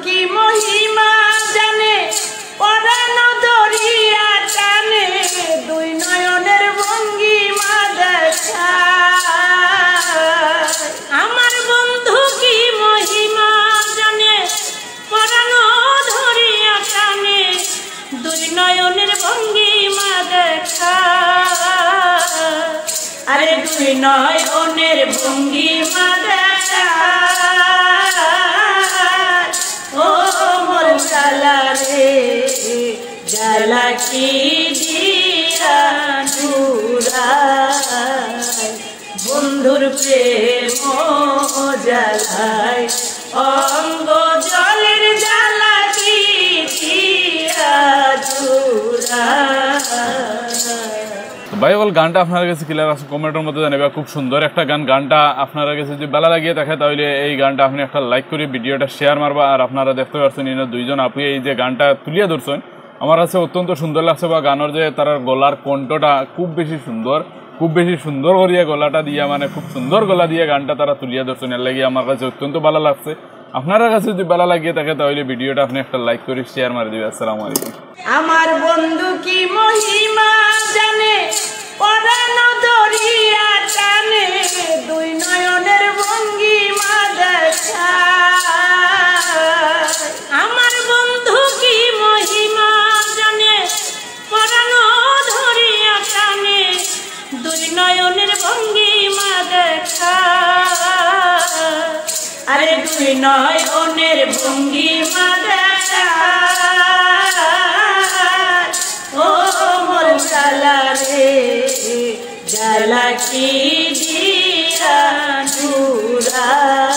কি মহিমা জানে পরাণ দরিয়া টানে দুই নয়নের ভঙ্গিমা দেখায়। আমার বন্ধু কি মহিমা জানে পরাণ দরিয়া টানে দুই নয়নের ভঙ্গিমা দেখায়। আরে দুই নয়নের ভঙ্গিমা দেখায়। ও মোর জালা রে জালা কি দিয়া জুড়ায় বন্ধুর প্রেম জালায় অঙ্গ জলের জালা কি দিয়া জুড়ায়। ভাই বল গানটা আপনার কাছে ক্লিয়ার আছে কমেন্টের মধ্যে জানাবে। খুব সুন্দর একটা গানটা আপনার কাছে যদি ভালো লাগিয়ে থাকে তাহলে এই গানটা আপনি একটা লাইক করে ভিডিওটা শেয়ার মারবা। আর আপনারা দেখতে পাচ্ছেন ইনো দুইজন আপু এই যে গানটা তুলিয়া ধরছেন আমার কাছে অত্যন্ত সুন্দর লাগছে। বা গানের যে তার গলার কণ্ঠটা খুব বেশি সুন্দর করিয়া গলাটা দিয়া মানে খুব সুন্দর গলা দিয়ে গানটা তারা তুলিয়া ধরছেন। এর লাগিয়ে আমার কাছে অত্যন্ত ভালো লাগছে। আপনার কাছে যদি ভালো লাগিয়ে থাকে তাহলে ভিডিওটা আপনি একটা লাইক করে শেয়ার মারি দিবে। আসসালামু আলাইকুম। আমার বন্ধু কি মহিমা জানে পরাণ দরিয়া টানে দুই নয়নের ভঙ্গিমা দেখায়। আমার বন্ধু কি মহিমা জানে পরাণ দরিয়া টানে দুই নয়নের ভঙ্গিমা দেখায়। আরে দুই নয়নের ভঙ্গিমা দেখায়। ও মোর জালা রে জালা কি দিয়া জুড়ায়।